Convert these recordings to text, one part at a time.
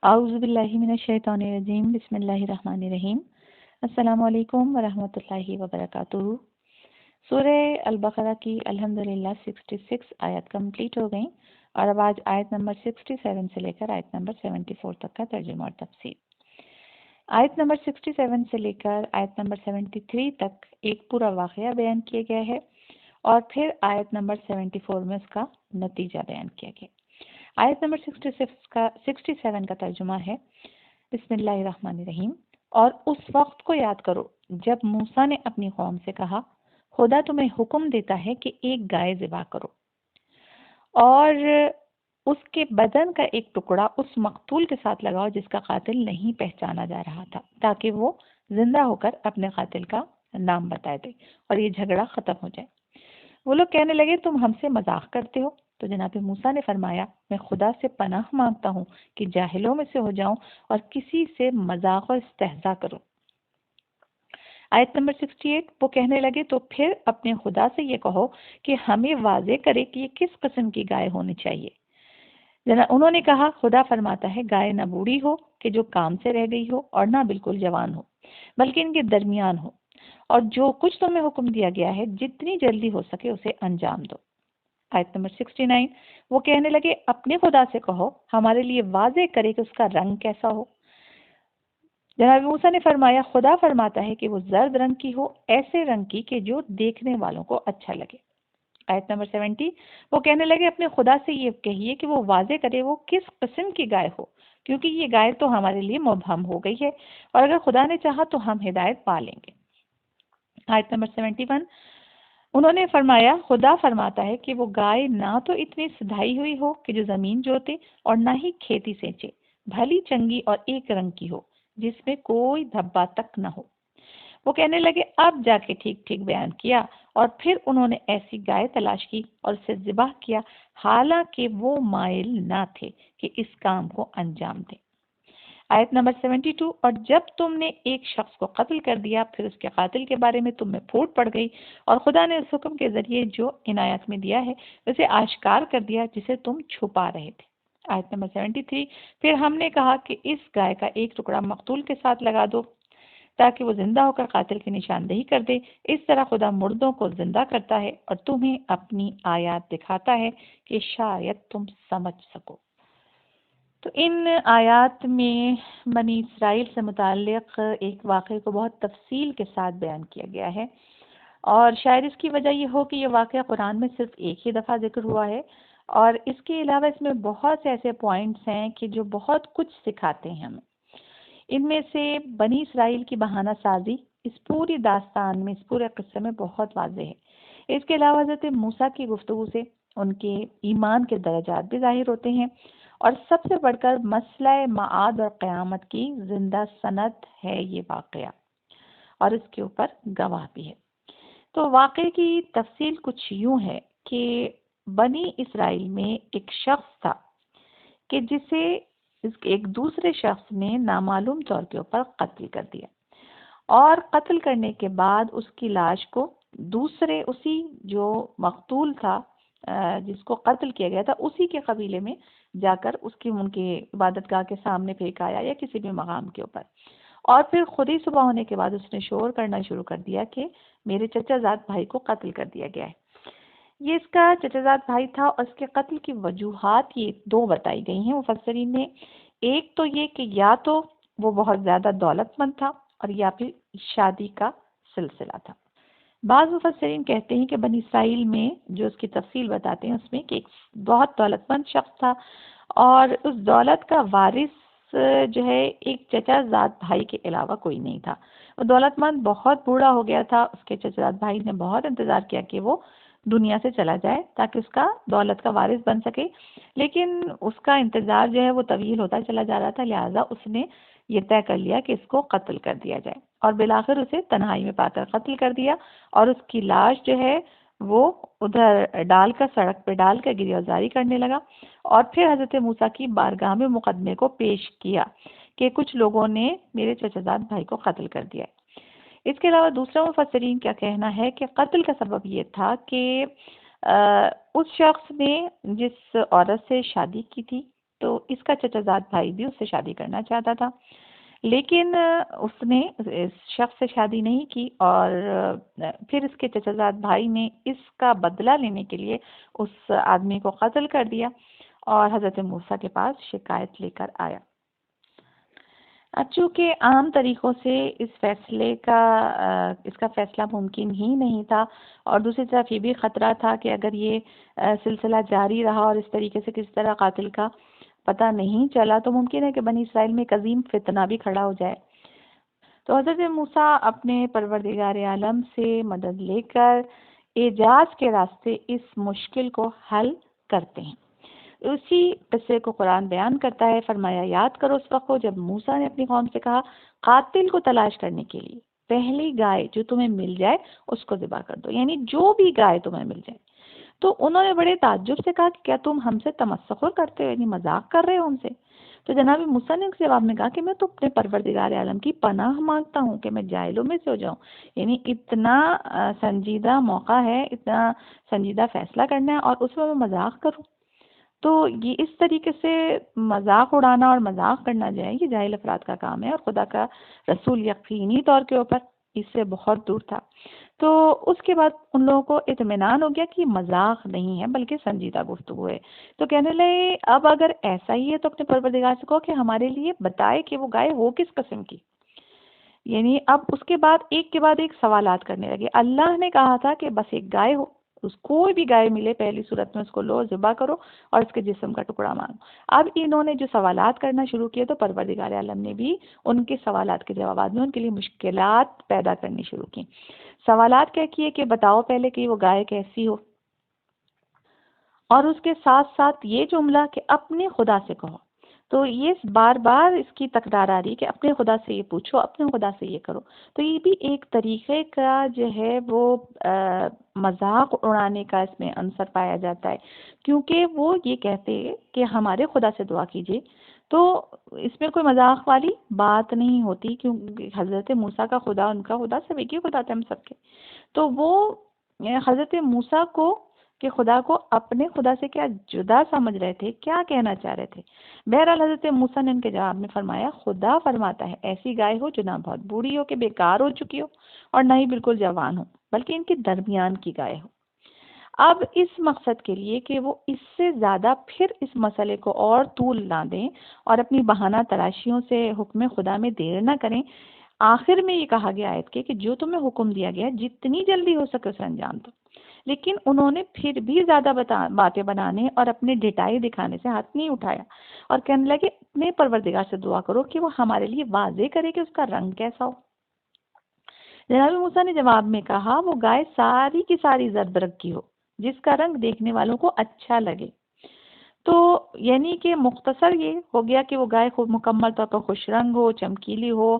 اعوذ باللہ من الشیطان الرجیم بسم اللہ الرحمن الرحیم السلام علیکم ورحمۃ اللہ وبرکاتہ۔ سورہ البقرہ کی الحمدللہ 66 آیت کمپلیٹ ہو گئیں اور اب آج آیت نمبر 67 سے لے کر آیت نمبر 74 تک کا ترجمہ اور تفسیر۔ آیت نمبر 67 سے لے کر آیت نمبر 73 تک ایک پورا واقعہ بیان کیا گیا ہے اور پھر آیت نمبر 74 میں اس کا نتیجہ بیان کیا گیا۔ آیت نمبر 67 کا ترجمہ ہے بسم اللہ الرحمن الرحیم۔ اور اس وقت کو یاد کرو جب موسیٰ نے اپنی قوم سے کہا خدا تمہیں حکم دیتا ہے کہ ایک گائے ذبح کرو اور اس کے بدن کا ایک ٹکڑا اس مقتول کے ساتھ لگاؤ جس کا قاتل نہیں پہچانا جا رہا تھا، تاکہ وہ زندہ ہو کر اپنے قاتل کا نام بتا دے اور یہ جھگڑا ختم ہو جائے۔ وہ لوگ کہنے لگے تم ہم سے مذاق کرتے ہو؟ تو جناب موسیٰ نے فرمایا میں خدا سے پناہ مانگتا ہوں کہ جاہلوں میں سے ہو جاؤں اور کسی سے مذاق اور استہزاء کروں۔ آیت نمبر 68 وہ کہنے لگے تو پھر اپنے خدا سے یہ کہو کہ ہمیں واضح کرے کہ یہ کس قسم کی گائے ہونی چاہیے۔ انہوں نے کہا خدا فرماتا ہے گائے نہ بوڑھی ہو کہ جو کام سے رہ گئی ہو اور نہ بالکل جوان ہو، بلکہ ان کے درمیان ہو، اور جو کچھ تمہیں حکم دیا گیا ہے جتنی جلدی ہو سکے اسے انجام دو۔ آیت نمبر 69 وہ کہنے لگے اپنے خدا سے کہو ہمارے لیے واضح کرے کہ اس کا رنگ کیسا ہو۔ جناب موسیٰ نے فرمایا خدا فرماتا ہے کہ وہ زرد رنگ کی ہو، ایسے رنگ کی کہ جو دیکھنے والوں کو اچھا لگے۔ آیت نمبر 70 وہ کہنے لگے اپنے خدا سے یہ کہیے کہ وہ واضح کرے وہ کس قسم کی گائے ہو، کیونکہ یہ گائے تو ہمارے لیے مبہم ہو گئی ہے اور اگر خدا نے چاہا تو ہم ہدایت پا لیں گے۔ آیت نمبر 71 انہوں نے فرمایا خدا فرماتا ہے کہ وہ گائے نہ تو اتنی سدھائی ہوئی ہو کہ جو زمین جوتے اور نہ ہی کھیتی سینچے، بھلی چنگی اور ایک رنگ کی ہو جس میں کوئی دھبا تک نہ ہو۔ وہ کہنے لگے اب جا کے ٹھیک ٹھیک بیان کیا، اور پھر انہوں نے ایسی گائے تلاش کی اور اسے ذبح کیا، حالانکہ وہ مائل نہ تھے کہ اس کام کو انجام دیں۔ آیت نمبر 72 اور جب تم نے ایک شخص کو قتل کر دیا پھر اس کے قاتل کے بارے میں تم میں پھوٹ پڑ گئی اور خدا نے اس حکم کے ذریعے جو عنایت میں دیا ہے اسے آشکار کر دیا جسے تم چھپا رہے تھے۔ آیت نمبر 73 پھر ہم نے کہا کہ اس گائے کا ایک ٹکڑا مقتول کے ساتھ لگا دو تاکہ وہ زندہ ہو کر قاتل کی نشاندہی کر دے، اس طرح خدا مردوں کو زندہ کرتا ہے اور تمہیں اپنی آیات دکھاتا ہے کہ شاید تم سمجھ سکو۔ تو ان آیات میں بنی اسرائیل سے متعلق ایک واقعے کو بہت تفصیل کے ساتھ بیان کیا گیا ہے، اور شاید اس کی وجہ یہ ہو کہ یہ واقعہ قرآن میں صرف ایک ہی دفعہ ذکر ہوا ہے، اور اس کے علاوہ اس میں بہت سے ایسے پوائنٹس ہیں کہ جو بہت کچھ سکھاتے ہیں ہمیں۔ ان میں سے بنی اسرائیل کی بہانہ سازی اس پوری داستان میں، اس پورے قصے میں بہت واضح ہے۔ اس کے علاوہ حضرت موسیٰ کی گفتگو سے ان کے ایمان کے درجات بھی ظاہر ہوتے ہیں، اور سب سے بڑھ کر مسئلہ معاد اور قیامت کی زندہ سند ہے یہ واقعہ، اور اس کے اوپر گواہ بھی ہے۔ تو واقعے کی تفصیل کچھ یوں ہے کہ بنی اسرائیل میں ایک شخص تھا کہ جسے ایک دوسرے شخص نے نامعلوم طور کے اوپر قتل کر دیا، اور قتل کرنے کے بعد اس کی لاش کو دوسرے اسی جو مقتول تھا جس کو قتل کیا گیا تھا اسی کے قبیلے میں جا کر اس کی ان کے عبادت گاہ کے سامنے پھینکایا یا کسی بھی مقام کے اوپر، اور پھر خود ہی صبح ہونے کے بعد اس نے شور کرنا شروع کر دیا کہ میرے چچا زاد بھائی کو قتل کر دیا گیا ہے۔ یہ اس کا چچا زاد بھائی تھا، اور اس کے قتل کی وجوہات یہ دو بتائی گئی ہیں مفسرین نے۔ ایک تو یہ کہ یا تو وہ بہت زیادہ دولت مند تھا، اور یا پھر شادی کا سلسلہ تھا۔ بعض مفسرین کہتے ہیں کہ بنی اسرائیل میں جو اس کی تفصیل بتاتے ہیں اس میں کہ ایک بہت دولت مند شخص تھا، اور اس دولت کا وارث جو ہے ایک چچا زاد بھائی کے علاوہ کوئی نہیں تھا۔ وہ دولت مند بہت بوڑھا ہو گیا تھا، اس کے چچا زاد بھائی نے بہت انتظار کیا کہ وہ دنیا سے چلا جائے تاکہ اس کا دولت کا وارث بن سکے، لیکن اس کا انتظار جو ہے وہ طویل ہوتا چلا جا رہا تھا، لہٰذا اس نے یہ طے کر لیا کہ اس کو قتل کر دیا جائے، اور بالآخر اسے تنہائی میں پا کر قتل کر دیا، اور اس کی لاش جو ہے وہ ادھر ڈال کر سڑک پہ ڈال کر گریہ زاری کرنے لگا، اور پھر حضرت موسیٰ کی بارگاہ میں مقدمے کو پیش کیا کہ کچھ لوگوں نے میرے چچا زاد بھائی کو قتل کر دیا ہے۔ اس کے علاوہ دوسرا مفسرین کیا کہنا ہے کہ قتل کا سبب یہ تھا کہ اس شخص نے جس عورت سے شادی کی تھی تو اس کا چچا زاد بھائی بھی اس سے شادی کرنا چاہتا تھا، لیکن اس نے اس شخص سے شادی نہیں کی، اور پھر اس کے چچا زاد بھائی نے اس کا بدلہ لینے کے لیے اس آدمی کو قتل کر دیا اور حضرت موسیٰ کے پاس شکایت لے کر آیا۔ اب چونکہ عام طریقوں سے اس کا فیصلہ ممکن ہی نہیں تھا، اور دوسری طرف یہ بھی خطرہ تھا کہ اگر یہ سلسلہ جاری رہا اور اس طریقے سے کسی طرح قاتل کا پتہ نہیں چلا تو ممکن ہے کہ بنی اسرائیل میں ایک عظیم فتنہ بھی کھڑا ہو جائے۔ تو حضرت موسیٰ اپنے پروردگار عالم سے مدد لے کر اعجاز کے راستے اس مشکل کو حل کرتے ہیں۔ اسی قصے کو قرآن بیان کرتا ہے، فرمایا یاد کرو اس وقت کو جب موسیٰ نے اپنی قوم سے کہا قاتل کو تلاش کرنے کے لیے پہلی گائے جو تمہیں مل جائے اس کو ذبح کر دو، یعنی جو بھی گائے تمہیں مل جائے۔ تو انہوں نے بڑے تعجب سے کہا کہ کیا تم ہم سے تمسخر کرتے ہو، یعنی مذاق کر رہے ہو ہم سے؟ تو جناب موسیٰ نے اس جواب میں کہا کہ میں تو اپنے پروردگار عالم کی پناہ مانگتا ہوں کہ میں جاہلوں میں سے ہو جاؤں، یعنی اتنا سنجیدہ موقع ہے، اتنا سنجیدہ فیصلہ کرنا ہے اور اس میں میں مذاق کروں؟ تو یہ اس طریقے سے مذاق اڑانا اور مذاق کرنا جو ہے یہ جاہل افراد کا کام ہے، اور خدا کا رسول یقینی طور کے اوپر اس سے بہت دور تھا۔ تو اس کے بعد ان لوگوں کو اطمینان ہو گیا کہ یہ مذاق نہیں ہے بلکہ سنجیدہ گفتگو ہے۔ تو کہنے لگے اب اگر ایسا ہی ہے تو اپنے پروردگار سے کہو کہ ہمارے لیے بتائے کہ وہ گائے ہو کس قسم کی۔ یعنی اب اس کے بعد ایک سوالات کرنے لگے۔ اللہ نے کہا تھا کہ بس ایک گائے ہو، اس کوئی بھی گائے ملے پہلی صورت میں اس کو لو، ذبح کرو اور اس کے جسم کا ٹکڑا مانگو۔ اب انہوں نے جو سوالات کرنا شروع کیے تو پروردگار عالم نے بھی ان کے سوالات کے جوابات میں ان کے لیے مشکلات پیدا کرنی شروع کی۔ سوالات کیا کیے کہ بتاؤ پہلے کہ وہ گائے کیسی ہو، اور اس کے ساتھ ساتھ یہ جملہ کہ اپنے خدا سے کہو۔ تو یہ بار بار اس کی تکرار آ رہی کہ اپنے خدا سے یہ پوچھو، اپنے خدا سے یہ کرو۔ تو یہ بھی ایک طریقے کا جو ہے وہ مذاق اڑانے کا اس میں عنصر پایا جاتا ہے، کیونکہ وہ یہ کہتے کہ ہمارے خدا سے دعا کیجیے، تو اس میں کوئی مذاق والی بات نہیں ہوتی، کیونکہ حضرت موسیٰ کا خدا ان کا خدا سب ایک ہی خدا تھے ہم سب کے۔ تو وہ حضرت موسیٰ کو کہ خدا کو اپنے خدا سے کیا جدا سمجھ رہے تھے، کیا کہنا چاہ رہے تھے۔ بہرحال حضرت موسیٰ نے ان کے جواب میں فرمایا خدا فرماتا ہے ایسی گائے ہو جو نہ بہت بوڑھی ہو کہ بیکار ہو چکی ہو اور نہ ہی بالکل جوان ہو، بلکہ ان کے درمیان کی گائے ہو۔ اب اس مقصد کے لیے کہ وہ اس سے زیادہ پھر اس مسئلے کو اور طول نہ دیں اور اپنی بہانہ تراشیوں سے حکم خدا میں دیر نہ کریں، آخر میں یہ کہا گیا آیت کے کہ جو تمہیں حکم دیا گیا جتنی جلدی ہو سکے اسے انجام دو۔ لیکن انہوں نے پھر بھی زیادہ باتیں بنانے اور اپنے ڈٹائی دکھانے سے ہاتھ نہیں اٹھایا اور کہنے لگے اپنے پروردگار سے دعا کرو کہ وہ ہمارے لیے واضح کرے کہ اس کا رنگ کیسا ہو۔ جناب موسیٰ نے جواب میں کہا وہ گائے ساری کی ساری زرد رنگ کی ہو جس کا رنگ دیکھنے والوں کو اچھا لگے۔ تو یعنی کہ مختصر یہ ہو گیا کہ وہ گائے خوب مکمل طور پر خوش رنگ ہو، چمکیلی ہو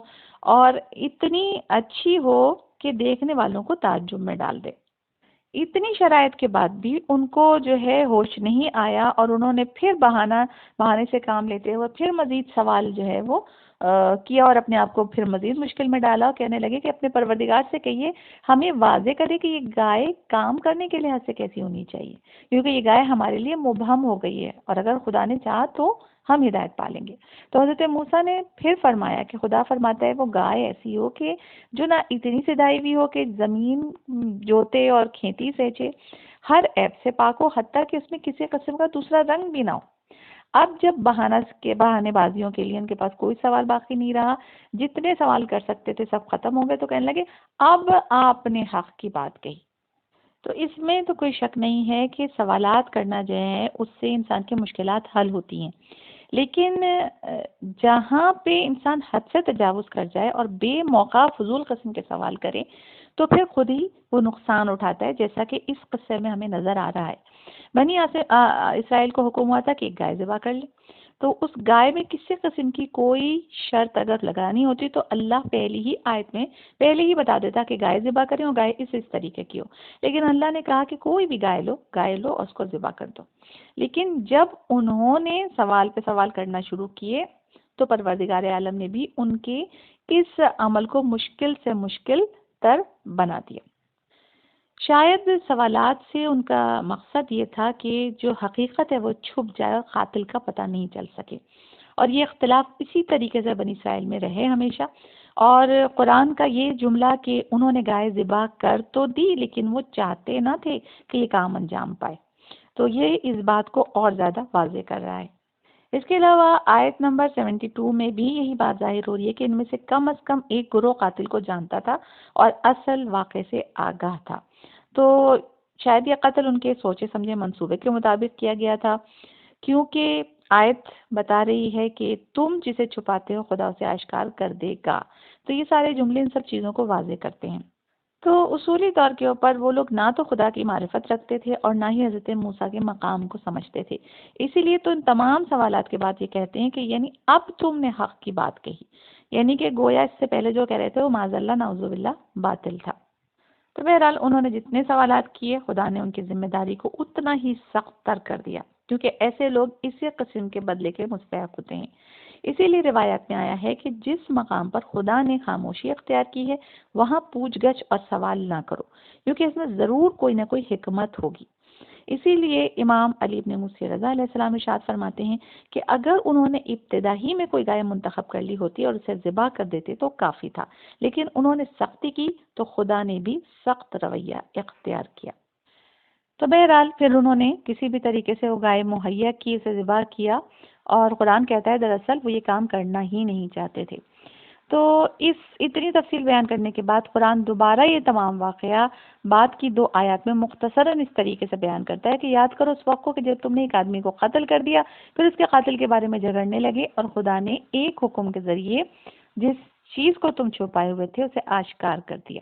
اور اتنی اچھی ہو کہ دیکھنے والوں کو تعجب میں ڈال دے۔ اتنی شرائط کے بعد بھی ان کو جو ہے ہوش نہیں آیا اور انہوں نے پھر بہانے سے کام لیتے ہوئے پھر مزید سوال جو ہے وہ کیا اور اپنے آپ کو پھر مزید مشکل میں ڈالا اور کہنے لگے کہ اپنے پروردگار سے کہیے ہمیں واضح کرے کہ یہ گائے کام کرنے کے لحاظ سے کیسی ہونی چاہیے، کیونکہ یہ گائے ہمارے لیے مبہم ہو گئی ہے اور اگر خدا نے چاہا تو ہم ہدایت پالیں گے۔ تو حضرت موسیٰ نے پھر فرمایا کہ خدا فرماتا ہے وہ گائے ایسی ہو کہ جو نہ اتنی سدائی بھی ہو کہ زمین جوتے اور کھیتی سینچے، ہر عیب سے پاک ہو، حتیٰ کہ اس میں کسی قسم کا دوسرا رنگ بھی نہ ہو۔ اب جب بہانے بازیوں کے لیے ان کے پاس کوئی سوال باقی نہیں رہا، جتنے سوال کر سکتے تھے سب ختم ہو گئے، تو کہنے لگے اب آپ نے حق کی بات کہی۔ تو اس میں تو کوئی شک نہیں ہے کہ سوالات کرنا جو ہے اس سے انسان کی مشکلات حل ہوتی ہیں، لیکن جہاں پہ انسان حد سے تجاوز کر جائے اور بے موقع فضول قسم کے سوال کرے تو پھر خود ہی وہ نقصان اٹھاتا ہے، جیسا کہ اس قصے میں ہمیں نظر آ رہا ہے۔ بنی اسرائیل کو حکم ہوا تھا کہ ایک گائے ذبح کر لے، تو اس گائے میں کسی قسم کی کوئی شرط اگر لگانی ہوتی تو اللہ پہلی ہی آیت میں پہلے ہی بتا دیتا کہ گائے ذبح کریں اور گائے اس طریقے کی ہو، لیکن اللہ نے کہا کہ کوئی بھی گائے لو اور اس کو ذبح کر دو۔ لیکن جب انہوں نے سوال پہ سوال کرنا شروع کیے تو پروردگار عالم نے بھی ان کے اس عمل کو مشکل سے مشکل تر بنا دیا۔ شاید سوالات سے ان کا مقصد یہ تھا کہ جو حقیقت ہے وہ چھپ جائے اور قاتل کا پتہ نہیں چل سکے، اور یہ اختلاف اسی طریقے سے بنی اسرائیل میں رہے ہمیشہ۔ اور قرآن کا یہ جملہ کہ انہوں نے گائے ذبح کر تو دی لیکن وہ چاہتے نہ تھے کہ یہ کام انجام پائے، تو یہ اس بات کو اور زیادہ واضح کر رہا ہے۔ اس کے علاوہ آیت نمبر 72 میں بھی یہی بات ظاہر ہو رہی ہے کہ ان میں سے کم از کم ایک گروہ قاتل کو جانتا تھا اور اصل واقعے سے آگاہ تھا، تو شاید یہ قتل ان کے سوچے سمجھے منصوبے کے مطابق کیا گیا تھا، کیونکہ آیت بتا رہی ہے کہ تم جسے چھپاتے ہو خدا اسے آشکار کر دے گا۔ تو یہ سارے جملے ان سب چیزوں کو واضح کرتے ہیں۔ تو اصولی طور کے اوپر وہ لوگ نہ تو خدا کی معرفت رکھتے تھے اور نہ ہی حضرت موسیٰ کے مقام کو سمجھتے تھے، اسی لیے تو ان تمام سوالات کے بعد یہ کہتے ہیں کہ یعنی اب تم نے حق کی بات کہی، یعنی کہ گویا اس سے پہلے جو کہہ رہے تھے وہ معاذ اللہ نعوذ باللہ باطل تھا۔ تو بہرحال انہوں نے جتنے سوالات کیے خدا نے ان کی ذمہ داری کو اتنا ہی سخت تر کر دیا، کیونکہ ایسے لوگ اسی قسم کے بدلے کے مستحق ہوتے ہیں۔ اسی لیے روایات میں آیا ہے کہ جس مقام پر خدا نے خاموشی اختیار کی ہے وہاں پوچھ گچھ اور سوال نہ کرو، کیونکہ اس میں ضرور کوئی نہ کوئی حکمت ہوگی۔ اسی لیے امام علی بن موسی رضا علیہ السلام ارشاد فرماتے ہیں کہ اگر انہوں نے ابتدا ہی میں کوئی گائے منتخب کر لی ہوتی اور اسے ذبح کر دیتے تو کافی تھا، لیکن انہوں نے سختی کی تو خدا نے بھی سخت رویہ اختیار کیا۔ تو بہرحال پھر انہوں نے کسی بھی طریقے سے وہ گائے مہیا کی، اسے ذبح کیا، اور قرآن کہتا ہے دراصل وہ یہ کام کرنا ہی نہیں چاہتے تھے۔ تو اس اتنی تفصیل بیان کرنے کے بعد قرآن دوبارہ یہ تمام واقعہ بعد کی 2 آیات میں مختصراً اس طریقے سے بیان کرتا ہے کہ یاد کرو اس وقت کو کہ جب تم نے ایک آدمی کو قتل کر دیا، پھر اس کے قاتل کے بارے میں جھگڑنے لگے، اور خدا نے ایک حکم کے ذریعے جس چیز کو تم چھپائے ہوئے تھے اسے آشکار کر دیا۔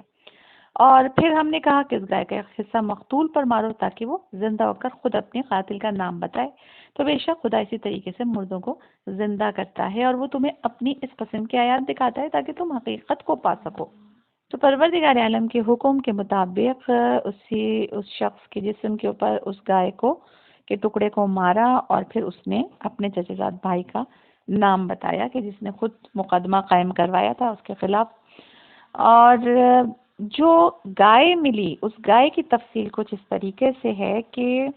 اور پھر ہم نے کہا کہ اس گائے کا ایک حصہ مقتول پر مارو تاکہ وہ زندہ ہو کر خود اپنے قاتل کا نام بتائے۔ تو بے شک خدا اسی طریقے سے مردوں کو زندہ کرتا ہے، اور وہ تمہیں اپنی اس قسم کی آیات دکھاتا ہے تاکہ تم حقیقت کو پا سکو۔ تو پروردگار عالم کے حکم کے مطابق اس شخص کے جسم کے اوپر اس گائے کو کے ٹکڑے کو مارا، اور پھر اس نے اپنے چچا زاد بھائی کا نام بتایا کہ جس نے خود مقدمہ قائم کروایا تھا اس کے خلاف۔ اور جو گائے ملی اس گائے کی تفصیل کچھ اس طریقے سے ہے کہ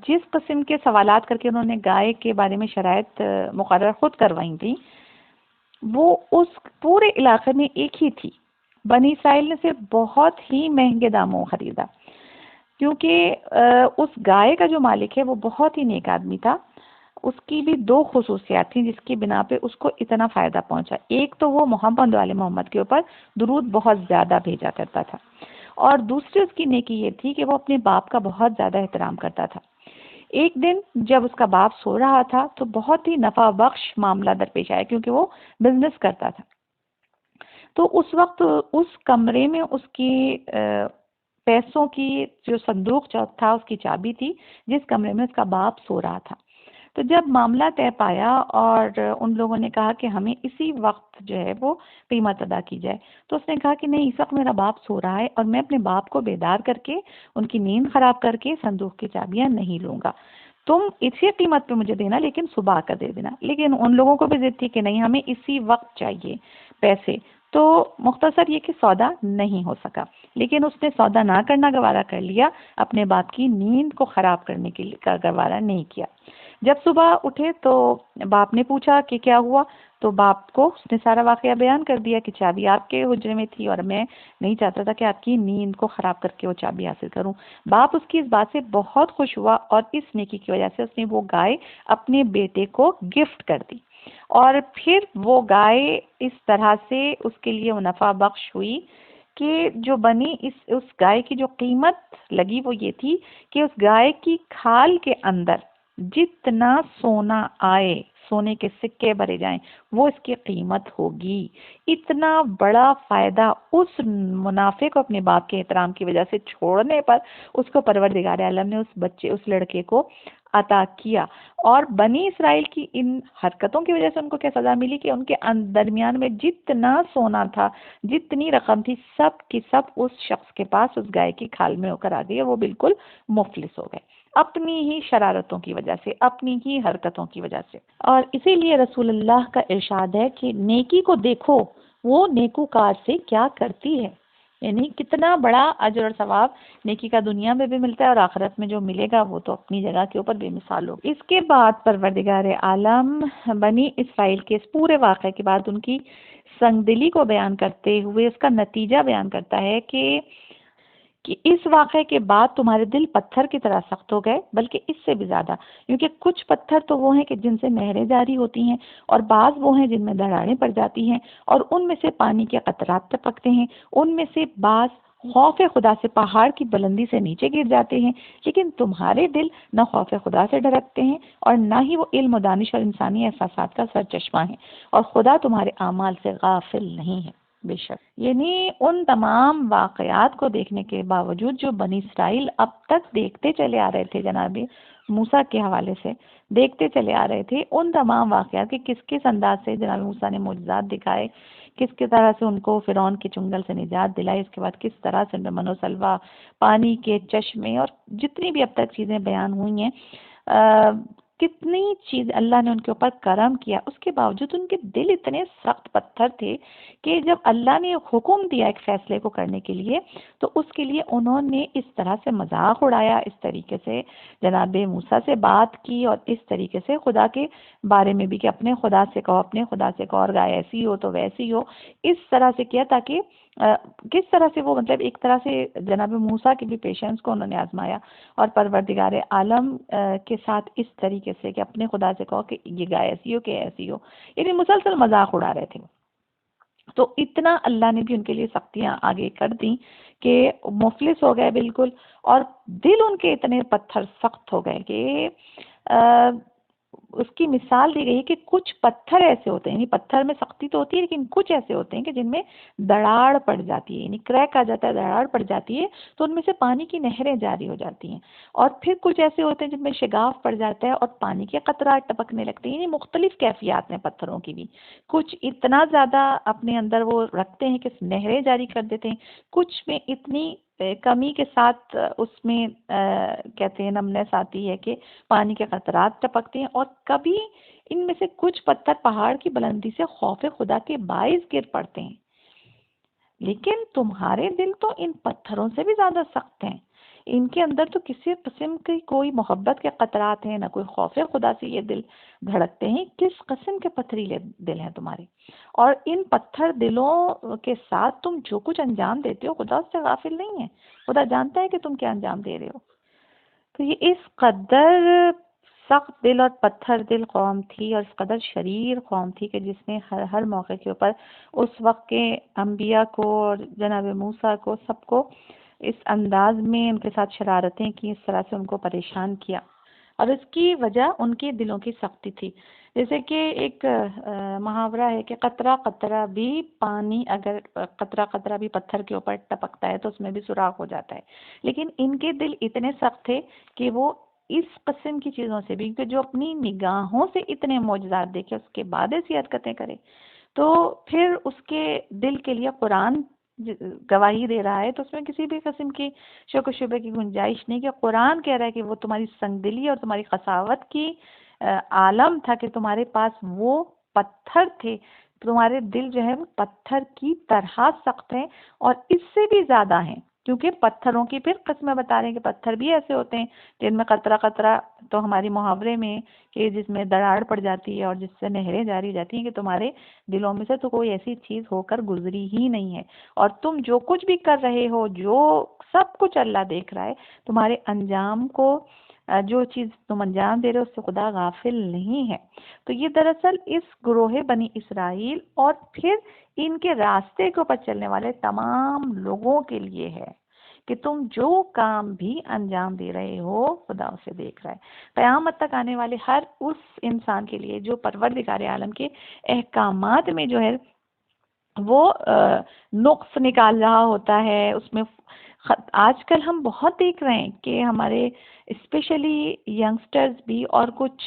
جس قسم کے سوالات کر کے انہوں نے گائے کے بارے میں شرائط مقرر خود کروائی تھیں وہ اس پورے علاقے میں ایک ہی تھی۔ بنی اسرائیل نے سے بہت ہی مہنگے داموں خریدا، کیونکہ اس گائے کا جو مالک ہے وہ بہت ہی نیک آدمی تھا۔ اس کی بھی 2 خصوصیات تھیں جس کی بنا پہ اس کو اتنا فائدہ پہنچا۔ ایک تو وہ محمد کے اوپر درود بہت زیادہ بھیجا کرتا تھا، اور دوسری اس کی نیکی یہ تھی کہ وہ اپنے باپ کا بہت زیادہ احترام کرتا تھا۔ ایک دن جب اس کا باپ سو رہا تھا تو بہت ہی نفع بخش معاملہ درپیش آیا، کیونکہ وہ بزنس کرتا تھا۔ تو اس وقت اس کمرے میں اس کی پیسوں کی جو صندوق تھا اس کی چابی تھی، جس کمرے میں اس کا باپ سو رہا تھا۔ تو جب معاملہ طے پایا اور ان لوگوں نے کہا کہ ہمیں اسی وقت جو ہے وہ قیمت ادا کی جائے، تو اس نے کہا کہ نہیں، اس وقت میرا باپ سو رہا ہے اور میں اپنے باپ کو بیدار کر کے ان کی نیند خراب کر کے صندوق کی چابیاں نہیں لوں گا، تم اسی قیمت پہ مجھے دینا لیکن صبح کا دے دینا۔ لیکن ان لوگوں کو بھی ضد تھی کہ نہیں، ہمیں اسی وقت چاہیے پیسے۔ تو مختصر یہ کہ سودا نہیں ہو سکا، لیکن اس نے سودا نہ کرنا گوارا کر لیا، اپنے باپ کی نیند کو خراب کرنے کے لیے کا گوارا نہیں کیا۔ جب صبح اٹھے تو باپ نے پوچھا کہ کیا ہوا، تو باپ کو اس نے سارا واقعہ بیان کر دیا کہ چابی آپ کے حجرے میں تھی اور میں نہیں چاہتا تھا کہ آپ کی نیند کو خراب کر کے وہ چابی حاصل کروں۔ باپ اس کی اس بات سے بہت خوش ہوا اور اس نیکی کی وجہ سے اس نے وہ گائے اپنے بیٹے کو گفٹ کر دی، اور پھر وہ گائے اس طرح سے اس کے لیے منافع بخش ہوئی کہ جو بنی اس گائے کی جو قیمت لگی وہ یہ تھی کہ اس گائے کی کھال کے اندر جتنا سونا آئے، سونے کے سکے بھرے جائیں، وہ اس کی قیمت ہوگی۔ اتنا بڑا فائدہ اس منافع کو اپنے باپ کے احترام کی وجہ سے چھوڑنے پر اس کو پروردگار عالم نے اس لڑکے کو عطا کیا۔ اور بنی اسرائیل کی ان حرکتوں کی وجہ سے ان کو کیا سزا ملی کہ ان کے درمیان میں جتنا سونا تھا، جتنی رقم تھی، سب کی سب اس شخص کے پاس اس گائے کی کھال میں ہو کر آ گئی، وہ بالکل مفلس ہو گئے اپنی ہی شرارتوں کی وجہ سے، اپنی ہی حرکتوں کی وجہ سے۔ اور اسی لیے رسول اللہ کا ارشاد ہے کہ نیکی کو دیکھو وہ نیکوکار سے کیا کرتی ہے، یعنی کتنا بڑا اجر اور ثواب نیکی کا دنیا میں بھی ملتا ہے اور آخرت میں جو ملے گا وہ تو اپنی جگہ کے اوپر بے مثال ہو۔ اس کے بعد پروردگار عالم بنی اسرائیل کے اس پورے واقعے کے بعد ان کی سنگ دلی کو بیان کرتے ہوئے اس کا نتیجہ بیان کرتا ہے کہ اس واقعے کے بعد تمہارے دل پتھر کی طرح سخت ہو گئے، بلکہ اس سے بھی زیادہ، کیونکہ کچھ پتھر تو وہ ہیں کہ جن سے نہریں جاری ہوتی ہیں، اور بعض وہ ہیں جن میں دراڑیں پڑ جاتی ہیں، اور ان میں سے پانی کے قطرات ٹپکتے ہیں، ان میں سے بعض خوف خدا سے پہاڑ کی بلندی سے نیچے گر جاتے ہیں، لیکن تمہارے دل نہ خوف خدا سے ڈرکتے ہیں اور نہ ہی وہ علم و دانش اور انسانی احساسات کا سرچشمہ ہیں، اور خدا تمہارے اعمال سے غافل نہیں ہے۔ بے شک، یعنی ان تمام واقعات کو دیکھنے کے باوجود جو بنی اسرائیل اب تک دیکھتے چلے آ رہے تھے، جناب موسیٰ کے حوالے سے دیکھتے چلے آ رہے تھے، ان تمام واقعات کے کس کس انداز سے جناب موسیٰ نے معجزات دکھائے، کس کی طرح سے ان کو فرعون کے چنگل سے نجات دلائی، اس کے بعد کس طرح سے من و سلوہ، پانی کے چشمے اور جتنی بھی اب تک چیزیں بیان ہوئی ہیں، کتنی چیز اللہ نے ان کے اوپر کرم کیا، اس کے باوجود ان کے دل اتنے سخت پتھر تھے کہ جب اللہ نے حکم دیا ایک فیصلے کو کرنے کے لیے تو اس کے لیے انہوں نے اس طرح سے مذاق اڑایا، اس طریقے سے جناب موسیٰ سے بات کی، اور اس طریقے سے خدا کے بارے میں بھی کہ اپنے خدا سے کہو، اپنے خدا سے کہو، اور گائے ایسی ہو تو ویسی ہو، اس طرح سے کیا تاکہ کس طرح سے وہ مطلب ایک طرح سے جناب موسیٰ کی بھی پیشنس کو انہوں نے آزمایا، اور پروردگار عالم کے ساتھ اس طریقے سے کہ اپنے خدا سے کہو کہ یہ گائے ایسی ہو کہ ایسی ہو، یعنی مسلسل مذاق اڑا رہے تھے۔ تو اتنا اللہ نے بھی ان کے لیے سختیاں آگے کر دیں کہ مفلس ہو گئے بالکل، اور دل ان کے اتنے پتھر سخت ہو گئے کہ اس کی مثال دی گئی ہے کہ کچھ پتھر ایسے ہوتے ہیں، یعنی پتھر میں سختی تو ہوتی ہے لیکن کچھ ایسے ہوتے ہیں کہ جن میں دراڑ پڑ جاتی ہے، یعنی کریک آ جاتا ہے، دراڑ پڑ جاتی ہے تو ان میں سے پانی کی نہریں جاری ہو جاتی ہیں، اور پھر کچھ ایسے ہوتے ہیں جن میں شگاف پڑ جاتا ہے اور پانی کے قطرات ٹپکنے لگتے ہیں، یعنی مختلف کیفیات ہیں پتھروں کی بھی، کچھ اتنا زیادہ اپنے اندر وہ رکھتے ہیں کہ نہریں جاری کر دیتے ہیں، کچھ میں اتنی کمی کے ساتھ اس میں کہتے ہیں نمنس آتی ہے کہ پانی کے قطرات ٹپکتے ہیں، اور کبھی ان میں سے کچھ پتھر پہاڑ کی بلندی سے خوف خدا کے باعث گر پڑتے ہیں، لیکن تمہارے دل تو ان پتھروں سے بھی زیادہ سخت ہیں، ان کے اندر تو کسی قسم کی کوئی محبت کے قطرات ہیں، نہ کوئی خوف خدا سے یہ دل دھڑکتے ہیں، کس قسم کے پتھریلے دل ہیں تمہارے، اور ان پتھر دلوں کے ساتھ تم جو کچھ انجام دیتے ہو خدا اس سے غافل نہیں ہے، خدا جانتا ہے کہ تم کیا انجام دے رہے ہو۔ تو یہ اس قدر سخت دل اور پتھر دل قوم تھی، اور اس قدر شریر قوم تھی کہ جس نے ہر موقع کے اوپر اس وقت کے انبیاء کو اور جناب موسیٰ کو سب کو اس انداز میں ان کے ساتھ شرارتیں کی، اس طرح سے ان کو پریشان کیا، اور اس کی وجہ ان کے دلوں کی سختی تھی۔ جیسے کہ ایک محاورہ ہے کہ قطرہ قطرہ بھی پانی، اگر قطرہ قطرہ بھی پتھر کے اوپر ٹپکتا ہے تو اس میں بھی سوراخ ہو جاتا ہے، لیکن ان کے دل اتنے سخت تھے کہ وہ اس قسم کی چیزوں سے بھی، کہ جو اپنی نگاہوں سے اتنے معجزات دیکھے اس کے بعد ایسی حرکتیں کرے، تو پھر اس کے دل کے لیے قرآن گواہی دے رہا ہے، تو اس میں کسی بھی قسم کی شک و شبہ کی گنجائش نہیں، کہ قرآن کہہ رہا ہے کہ وہ تمہاری سنگ دلی اور تمہاری قساوت کی عالم تھا، کہ تمہارے پاس وہ پتھر تھے، تمہارے دل جو ہے وہ پتھر کی طرح سخت ہیں، اور اس سے بھی زیادہ ہیں، کیونکہ پتھروں کی پھر قسمیں بتا رہے ہیں کہ پتھر بھی ایسے ہوتے ہیں جن میں قطرہ قطرہ تو ہماری محاورے میں کہ جس میں دراڑ پڑ جاتی ہے اور جس سے نہریں جاری جاتی ہیں، کہ تمہارے دلوں میں سے تو کوئی ایسی چیز ہو کر گزری ہی نہیں ہے، اور تم جو کچھ بھی کر رہے ہو، جو سب کچھ اللہ دیکھ رہا ہے، تمہارے انجام کو، جو چیز تم انجام دے رہے ہو اس سے خدا غافل نہیں ہے۔ تو یہ دراصل اس گروہ بنی اسرائیل اور پھر ان کے راستے کے اوپر چلنے والے تمام لوگوں کے لیے ہے کہ تم جو کام بھی انجام دے رہے ہو خدا اسے دیکھ رہا ہے۔ قیامت تک آنے والے ہر اس انسان کے لیے جو پروردگار عالم کے احکامات میں جو ہے وہ نقص نکال رہا ہوتا ہے، اس میں آج کل ہم بہت دیکھ رہے ہیں کہ ہمارے اسپیشلی ینگسٹرز بھی، اور کچھ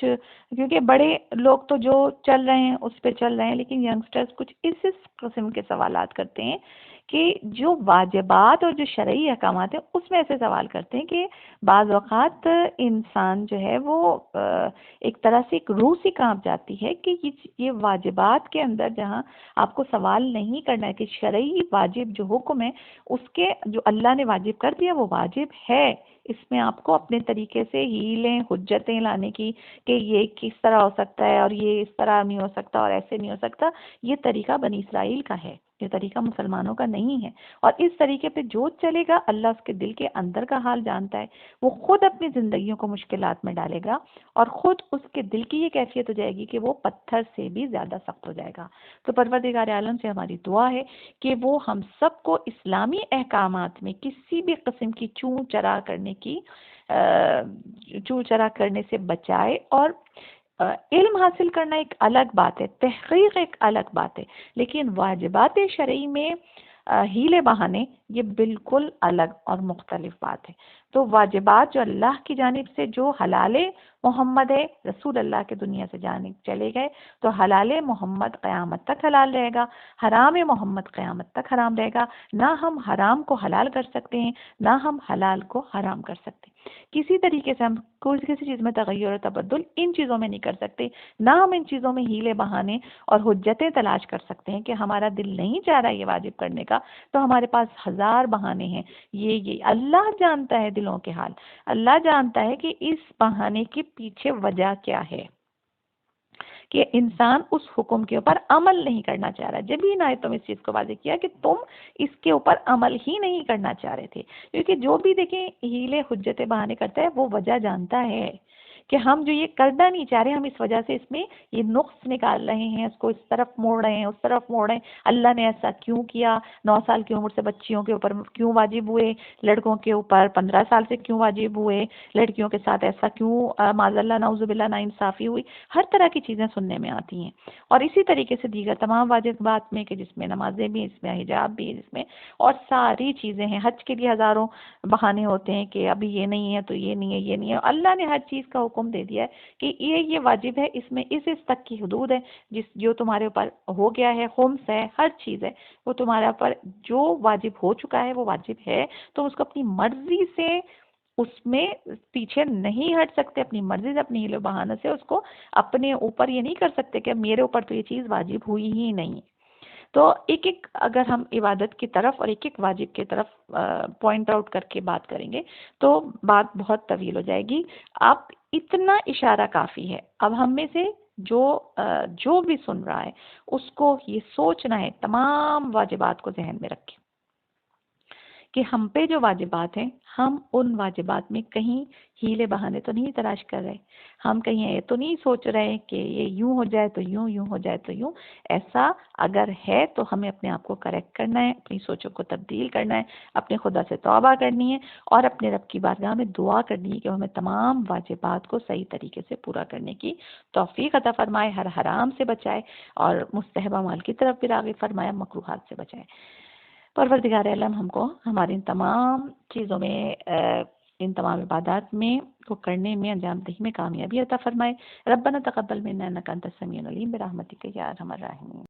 کیونکہ بڑے لوگ تو جو چل رہے ہیں اس پہ چل رہے ہیں، لیکن ینگسٹرز کچھ اس قسم کے سوالات کرتے ہیں کہ جو واجبات اور جو شرعی احکامات ہیں اس میں ایسے سوال کرتے ہیں کہ بعض اوقات انسان جو ہے وہ ایک طرح سے ایک روح سی کانپ جاتی ہے کہ یہ واجبات کے اندر جہاں آپ کو سوال نہیں کرنا ہے کہ شرعی واجب جو حکم ہے اس کے جو اللہ نے واجب کر دیا وہ واجب ہے، اس میں آپ کو اپنے طریقے سے ہیلیں حجتیں لانے کی کہ یہ کس طرح ہو سکتا ہے اور یہ اس طرح نہیں ہو سکتا اور ایسے نہیں ہو سکتا، یہ طریقہ بنی اسرائیل کا ہے، یہ طریقہ مسلمانوں کا نہیں ہے۔ اور اس طریقے پہ جو چلے گا اللہ اس کے دل کے اندر کا حال جانتا ہے، وہ خود اپنی زندگیوں کو مشکلات میں ڈالے گا اور خود اس کے دل کی یہ کیفیت ہو جائے گی کہ وہ پتھر سے بھی زیادہ سخت ہو جائے گا۔ تو پروردگار عالم سے ہماری دعا ہے کہ وہ ہم سب کو اسلامی احکامات میں کسی بھی قسم کی چوں چرا کرنے سے بچائے۔ اور علم حاصل کرنا ایک الگ بات ہے، تحقیق ایک الگ بات ہے، لیکن واجبات شرعی میں ہیلے بہانے یہ بالکل الگ اور مختلف بات ہے۔ تو واجبات جو اللہ کی جانب سے جو حلال محمد ہے، رسول اللہ کے دنیا سے جانب چلے گئے تو حلال محمد قیامت تک حلال رہے گا، حرام محمد قیامت تک حرام رہے گا۔ نہ ہم حرام کو حلال کر سکتے ہیں، نہ ہم حلال کو حرام کر سکتے ہیں۔ کسی طریقے سے ہم کسی چیز میں تغیر اور تبدل ان چیزوں میں نہیں کر سکتے، نہ ہم ان چیزوں میں ہیلے بہانے اور حجتیں تلاش کر سکتے ہیں کہ ہمارا دل نہیں چاہ رہا یہ واجب کرنے کا تو ہمارے پاس ہزار بہانے ہیں۔ یہ اللہ جانتا ہے دلوں کے حال، اللہ جانتا ہے کہ اس بہانے کے پیچھے وجہ کیا ہے کہ انسان اس حکم کے اوپر عمل نہیں کرنا چاہ رہا۔ جب ہی آیتوں میں اس چیز کو واضح کیا کہ تم اس کے اوپر عمل ہی نہیں کرنا چاہ رہے تھے، کیونکہ جو بھی دیکھیں ہیلے حجتیں بہانے کرتا ہے وہ وجہ جانتا ہے کہ ہم جو یہ کرنا نہیں چاہ رہے، ہم اس وجہ سے اس میں یہ نقص نکال رہے ہیں، اس کو اس طرف موڑ رہے ہیں، اس طرف موڑ رہے ہیں۔ اللہ نے ایسا کیوں کیا؟ 9 سال کی عمر سے بچیوں کے اوپر کیوں واجب ہوئے؟ لڑکوں کے اوپر 15 سال سے کیوں واجب ہوئے؟ لڑکیوں کے ساتھ ایسا کیوں معاذ اللہ نعوذ باللہ ناانصافی ہوئی؟ ہر طرح کی چیزیں سننے میں آتی ہیں۔ اور اسی طریقے سے دیگر تمام واجبات میں کہ جس میں نمازیں بھی، اس میں حجاب بھی، جس میں اور ساری چیزیں ہیں۔ حج کے لیے ہزاروں بہانے ہوتے ہیں کہ ابھی یہ نہیں ہے تو یہ نہیں ہے، یہ نہیں ہے۔ اللہ نے ہر چیز کا حکم دے دیا ہے کہ یہ واجب ہے، اس میں اس تک کی حدود ہے، جو تمہارے اوپر ہو گیا ہے، خمس ہے، ہر چیز ہے وہ تمہارے اوپر جو واجب ہو چکا ہے وہ واجب ہے۔ تو اس کو اپنی مرضی سے اس میں پیچھے نہیں ہٹ سکتے، اپنی مرضی سے اپنی ہیل و بہانہ سے اس کو اپنے اوپر یہ نہیں کر سکتے کہ میرے اوپر تو یہ چیز واجب ہوئی ہی نہیں۔ تو ایک ایک اگر ہم عبادت کی طرف اور ایک ایک واجب کی طرف پوائنٹ آؤٹ کر کے بات کریں گے تو بات بہت طویل ہو جائے گی۔ آپ اتنا اشارہ کافی ہے۔ اب ہم میں سے جو بھی سن رہا ہے اس کو یہ سوچنا ہے، تمام واجبات کو ذہن میں رکھیں کہ ہم پہ جو واجبات ہیں ہم ان واجبات میں کہیں ہیلے بہانے تو نہیں تلاش کر رہے، ہم کہیں یہ تو نہیں سوچ رہے کہ یہ یوں ہو جائے تو یوں، یوں ہو جائے تو یوں۔ ایسا اگر ہے تو ہمیں اپنے آپ کو کریکٹ کرنا ہے، اپنی سوچوں کو تبدیل کرنا ہے، اپنے خدا سے توبہ کرنی ہے اور اپنے رب کی بارگاہ میں دعا کرنی ہے کہ ہمیں تمام واجبات کو صحیح طریقے سے پورا کرنے کی توفیق عطا فرمائے، ہر حرام سے بچائے اور مستحب اعمال کی طرف بھی راغب فرمائے، مکروہات سے بچائے۔ پروردگار عالم ہم کو ہماری ان تمام چیزوں میں ان تمام عبادات میں کو کرنے میں، انجام دہی میں کامیابی عطا فرمائے۔ ربنا تقبل منا انک انت السمیع العلیم برحمتک یا ارحم الراحمین۔